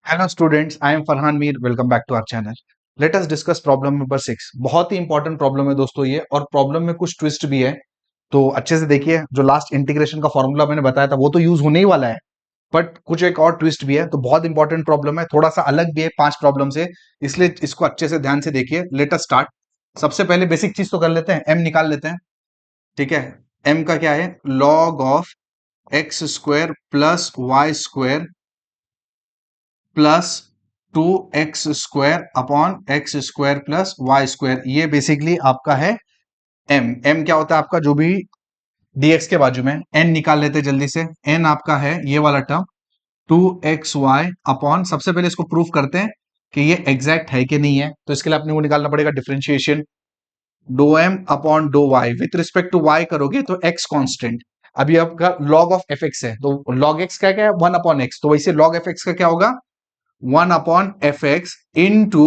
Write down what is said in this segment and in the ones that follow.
Hello students, I am Farhan Mir. Welcome back to our channel. Let us discuss problem number 6। बहुत ही important problem है दोस्तों ये, और problem में कुछ ट्विस्ट भी है। तो अच्छे से देखिए, जो लास्ट इंटीग्रेशन का फॉर्मूला मैंने बताया था वो तो यूज होने ही वाला है, बट कुछ एक और ट्विस्ट भी है। तो बहुत इंपॉर्टेंट प्रॉब्लम है, थोड़ा सा अलग भी है 5 प्रॉब्लम से, इसलिए इसको अच्छे से ध्यान से देखिए। Let us start. सबसे पहले बेसिक चीज तो कर लेते हैं, एम निकाल लेते हैं। ठीक है, एम का क्या है? Log of x square plus Y square plus 2x² upon x square plus Y square. ये बेसिकली आपका है एम। एम क्या होता है आपका? जो भी dx के बाजू में। एन निकाल लेते हैं जल्दी से। एन आपका है ये वाला टर्म 2xy अपॉन, सबसे पहले इसको प्रूफ करते हैं कि ये एग्जैक्ट है कि नहीं है। तो इसके लिए अपने को निकालना पड़ेगा differentiation. Do M upon do y with respect to y करोगे तो एक्स कांस्टेंट। अभी आपका लॉग ऑफ एफ एक्स है, तो लॉग एक्स क्या क्या है? 1/x। तो वैसे लॉग एफ एक्स का क्या होगा? 1/f(x) into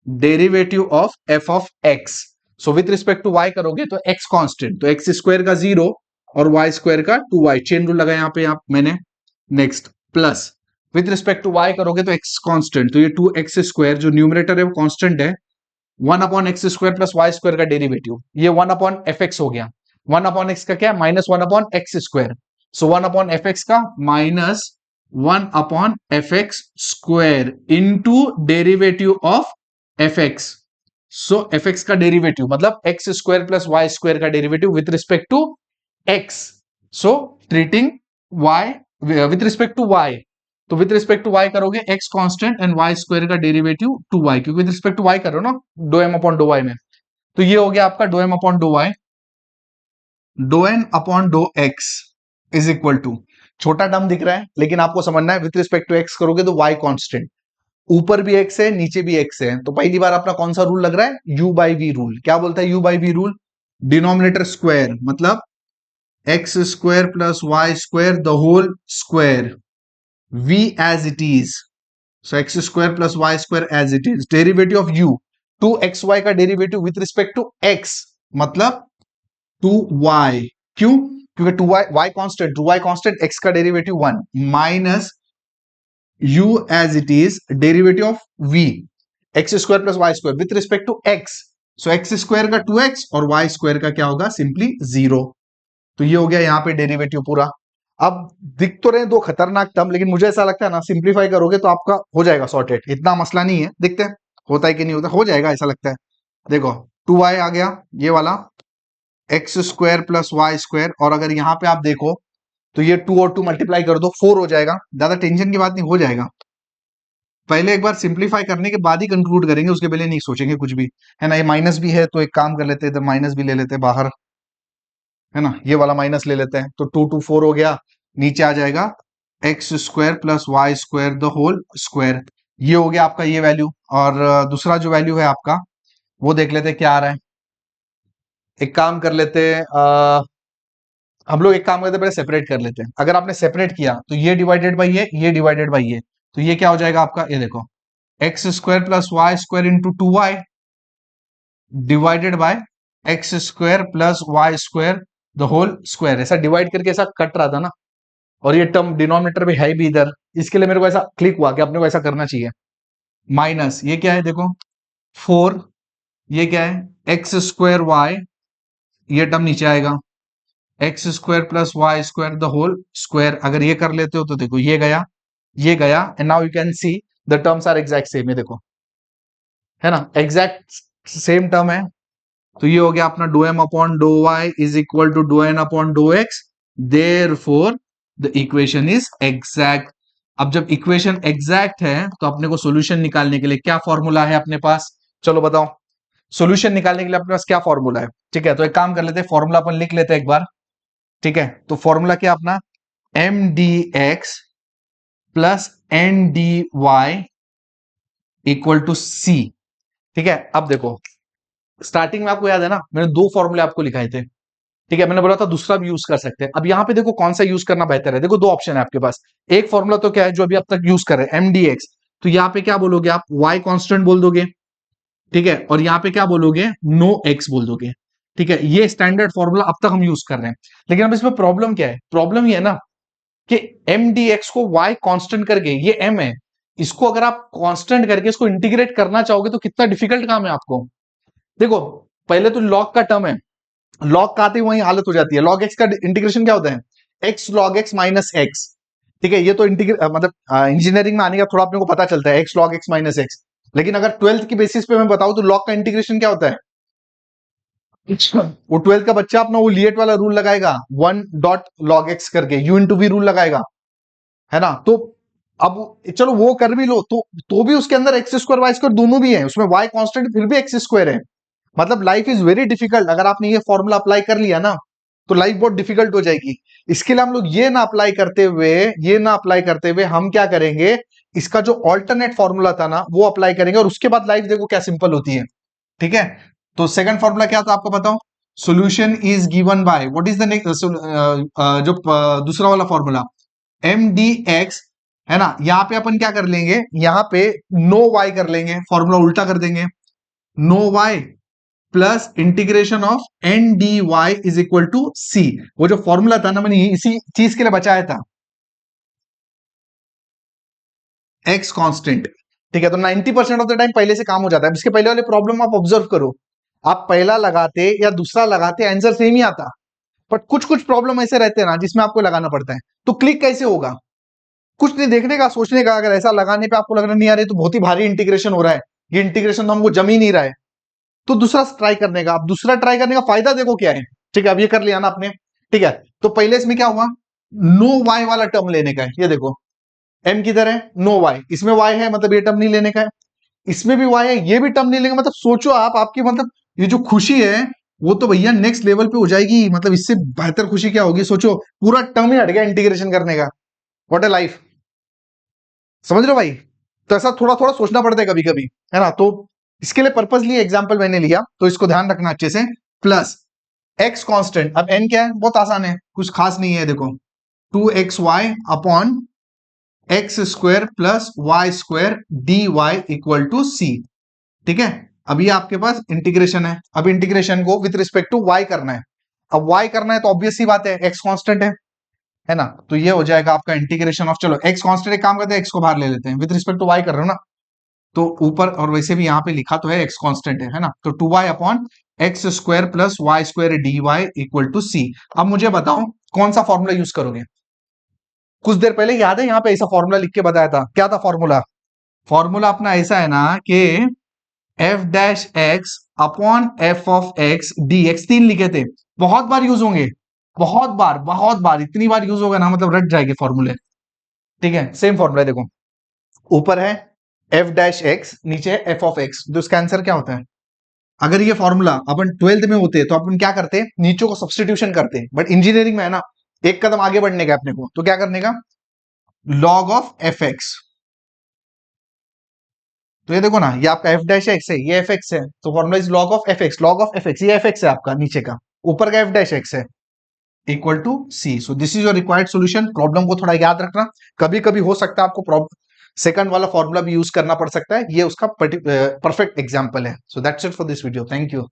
derivative of f of x। So with respect to y करोगे तो x कांस्टेंट, तो x स्क्वायर का 0 और y स्क्वायर का 2y। चेन रूल लगा यहाँ पे मैंने। Next plus with respect to y करोगे तो x कांस्टेंट, तो ये 2x स्क्वायर जो न्यूमरेटर है वो कांस्टेंट है। 1/x² प्लस वाई स्क्वायर का डेरिवेटिव, ये 1/fx हो गया। 1/x का क्या? -1/x²। सो 1/fx का minus 1/fx² into derivative of fx। So fx का डेरिवेटिव मतलब x² प्लस वाई स्क्वायर का derivative with respect to x। So treating y with respect to y, तो विथ रिस्पेक्ट टू y करोगे x constant and y square का derivative 2y, क्योंकि with respect to y कर रहे हो ना, do M upon do y में। तो ये हो गया आपका do M upon do y। Do N upon do x is equal to, छोटा टर्म दिख रहा है लेकिन आपको समझना है, विथ रिस्पेक्ट टू x करोगे तो y कांस्टेंट, ऊपर भी x है नीचे भी x है। तो पहली बार अपना कौन सा रूल लग रहा है? u by V rule. क्या बोलता है u by V rule? Denominator square मतलब X square plus Y square the whole square, v as it is. So x square plus Y square as it is, derivative of u, 2xy का derivative with respect to x मतलब 2y। क्यों? क्योंकि 2y, y constant, 2y constant, x का derivative 1 minus u as it is derivative of v, x square plus Y square with respect to x। So x square का 2x और Y square का क्या होगा? Simply 0। तो ये हो गया यहाँ पे डेरिवेटिव पूरा। अब दिख तो रहे दो खतरनाक टर्म, लेकिन मुझे ऐसा लगता है ना, सिंप्लीफाई करोगे तो आपका हो जाएगा सॉर्टेड। इतना मसला नहीं है, देखते हैं होता है कि नहीं होता। हो जाएगा ऐसा लगता है। देखो 2y आ गया ये वाला, x square plus Y square, और अगर यहाँ पे आप देखो तो ये 2 और 2 मल्टीप्लाई कर दो 4 हो जाएगा। ज्यादा टेंशन की बात नहीं, हो जाएगा। पहले एक बार सिंप्लीफाई करने के बाद ही कंक्लूड करेंगे, उसके पहले नहीं सोचेंगे कुछ भी, है ना। ये माइनस भी है तो एक काम कर लेते हैं, इधर माइनस भी ले लेते हैं बाहर, है ना। ये वाला माइनस ले लेते हैं तो 2 2 4 हो गया। नीचे आ जाएगा x square plus Y square the whole square. ये हो गया आपका ये वैल्यू। और दूसरा जो वैल्यू है आपका वो देख लेते हैं क्या आ रहा है। एक काम कर लेते हैं, हम लोग एक काम करते हैं, पहले सेपरेट कर लेते हैं। अगर आपने सेपरेट किया तो ये डिवाइडेड बाई ये डिवाइडेड बाई ये, तो ये क्या हो जाएगा आपका? ये देखो x square plus Y square into 2y divided by x square plus Y square the whole square. ऐसा डिवाइड करके ऐसा कट रहा था ना, और ये टर्म डिनोमिनेटर भी है भी इधर, इसके लिए मेरे को ऐसा क्लिक हुआ कि अपने को ऐसा करना चाहिए। माइनस ये क्या है देखो 4, ये क्या है? एक्स स्क्वायर वाई, ये टर्म नीचे आएगा x square plus Y square the whole square. अगर ये कर लेते हो तो देखो ये गया ये गया, and now you can see the terms are exact same. ये देखो, है ना, एग्जैक्ट सेम टर्म है। तो ये हो गया अपना do M upon do y is equal to do N upon do x, therefore the equation is exact. अब जब इक्वेशन एग्जैक्ट है तो अपने को सॉल्यूशन निकालने के लिए क्या फॉर्मूला है अपने पास? चलो बताओ, सॉल्यूशन निकालने के लिए अपने पास क्या फॉर्मूला है? ठीक है, तो एक काम कर लेते हैं, फॉर्मूला अपन लिख लेते हैं एक बार। ठीक है, तो फॉर्मूला क्या अपना? M D X plus N D Y equal to C. ठीक है, अब देखो स्टार्टिंग में आपको याद है ना, मैंने 2 फॉर्मूले आपको लिखाए थे। ठीक है, मैंने बोला था दूसरा भी यूज कर सकते हैं। अब यहाँ पे देखो कौन सा यूज करना बेहतर है। देखो 2 ऑप्शन है आपके पास। एक फॉर्मूला तो क्या है जो अभी अब तक यूज कर रहे हैं, एमडीएक्स। तो यहाँ पे क्या बोलोगे आप? y कांस्टेंट बोल दोगे। ठीक है, और यहाँ पे क्या बोलोगे? नो x बोल दोगे। ठीक है, ये स्टैंडर्ड फॉर्मूला अब तक हम यूज कर रहे हैं। लेकिन अब इसमें प्रॉब्लम क्या है? प्रॉब्लम ये है ना कि एमडीएक्स को y कांस्टेंट करके, ये m है, इसको अगर आप कांस्टेंट करके इसको इंटीग्रेट करना चाहोगे तो कितना डिफिकल्ट काम है आपको। देखो पहले तो लॉग का टर्म है, लॉग का आते ही वही हालत हो जाती है। लॉग एक्स का इंटीग्रेशन क्या होता है, x log x minus x. ठीक है, ये तो मतलब इंजीनियरिंग में आने का थोड़ा अपने को पता चलता है, x log x minus x. लेकिन अगर ट्वेल्थ की बेसिस पे मैं बताऊं तो लॉग का इंटीग्रेशन क्या होता है, वो ट्वेल्थ का बच्चा अपना वो लिएट वाला रूल लगाएगा, वन डॉट लॉग एक्स करके, यू इंटू वी रूल लगाएगा, है ना। तो अब चलो वो कर भी लो तो भी उसके अंदर एक्स स्क्वायर वाई स्क्वायर दोनों भी है, उसमें वाई कांस्टेंट फिर भी एक्स स्क्वायर है। मतलब लाइफ इज वेरी डिफिकल्ट। अगर आपने ये फॉर्मूला अप्लाई कर लिया ना तो लाइफ बहुत डिफिकल्ट हो जाएगी। इसके लिए हम लोग ये ना अप्लाई करते हुए हम क्या करेंगे, इसका जो ऑल्टरनेट फॉर्मूला था ना वो अप्लाई करेंगे, और उसके बाद लाइफ देखो क्या सिंपल होती है। ठीक है, तो सेकंड फॉर्मूला क्या था आपको बताओ, solution is given by what is the next, जो दूसरा वाला फॉर्मूला एम डी एक्स, है ना। यहां पे अपन क्या कर लेंगे, यहां पे नो वाई कर लेंगे, फॉर्मूला उल्टा कर देंगे, नो Y plus integration of N D Y is equal to C. वो जो फॉर्मूला था ना मैंने इसी चीज के लिए बचाया था, एक्स कांस्टेंट। ठीक है, तो 90% ऑफ द टाइम पहले से काम हो जाता है। इसके पहले वाले प्रॉब्लम आप ऑब्जर्व करो, आप पहला लगाते या दूसरा लगाते आंसर सेम ही आता, बट कुछ कुछ प्रॉब्लम ऐसे रहते हैं ना जिसमें आपको लगाना पड़ता है। तो क्लिक कैसे होगा, कुछ नहीं देखने का, सोचने का। अगर ऐसा लगाने पे आपको लगना नहीं आ रही तो बहुत ही भारी इंटीग्रेशन हो रहा है, ये इंटीग्रेशन तो हमको जम ही नहीं रहा है, तो दूसरा ट्राई करने का। अब दूसरा ट्राई करने का फायदा देखो क्या है। ठीक है, अब ये कर लिया ना आपने। ठीक है, तो पहले इसमें क्या हुआ, नो वाई वाला टर्म लेने का है। ये देखो एम किधर है, नो वाई, इसमें वाई है मतलब ये टर्म नहीं लेने का है, इसमें भी वाई है ये भी टर्म नहीं लेंगे। मतलब सोचो आप, आपकी मतलब ये जो खुशी है वो तो भैया नेक्स्ट लेवल पे हो जाएगी। मतलब इससे बेहतर खुशी क्या होगी, सोचो पूरा टर्म ही हट गया इंटीग्रेशन करने का। व्हाट ए लाइफ, समझ रहे हो भाई। तो ऐसा थोड़ा थोड़ा सोचना पड़ता है कभी कभी, है ना। तो इसके लिए पर्पसली एग्जांपल मैंने लिया, तो इसको ध्यान रखना अच्छे से। प्लस एक्स कांस्टेंट, अब एन क्या है, बहुत आसान है, कुछ खास नहीं है। देखो 2xy upon x square plus Y square D Y equal to C. ठीक है, अब ये आपके पास इंटीग्रेशन है। अब इंटीग्रेशन को विथ रिस्पेक्ट टू वाई करना है। अब वाई करना है तो ऑब्वियस सी बात है, एक्स कांस्टेंट है ना। तो ये हो जाएगा आपका इंटीग्रेशन ऑफ, चलो एक्स कांस्टेंट, एक काम करते हैं एक्स को बाहर ले लेते हैं, विद रिस्पेक्ट टू वाई कर रहे हो ना, तो ऊपर, और वैसे भी यहाँ पे लिखा तो है एक्स कांस्टेंट है ना। तो 2y upon x square plus Y square D Y equal to C. अब मुझे बताओ कौन सा फॉर्मूला यूज करोगे। कुछ देर पहले याद है यहाँ पे ऐसा फॉर्मूला लिख के बताया था, क्या था फॉर्मूला, फॉर्मूला अपना ऐसा है ना कि F dash x upon F of x D x, तीन लिखे थे, बहुत बार यूज होंगे, बहुत बार, इतनी बार यूज होगा ना मतलब रट जाएंगे फॉर्मूले। ठीक है, सेम फॉर्मूला देखो, ऊपर है एफ डैश एक्स, नीचे है एफ ऑफ एक्स, तो इसका आंसर क्या होता है। अगर ये फॉर्मूला अपन ट्वेल्थ में होते तो अपन क्या करते, नीचे को सब्सटीट्यूशन करते, बट इंजीनियरिंग में है ना एक कदम आगे बढ़ने का अपने को, तो क्या करने का, लॉग ऑफ एफ एक्स। तो ये देखो ना, ये आपका एफ डैश एक्स है, ये एफ एक्स है, तो formula is log of F x, log of F x, ये एफ एक्स है आपका नीचे का, ऊपर का एफ डैश एक्स है, equal to C. So this is your required solution. Problem को थोड़ा याद रखना, कभी कभी हो सकता है आपको सेकंड वाला फॉर्मूला भी यूज करना पड़ सकता है, ये उसका परफेक्ट एग्जांपल है। So that's it for this video, thank you.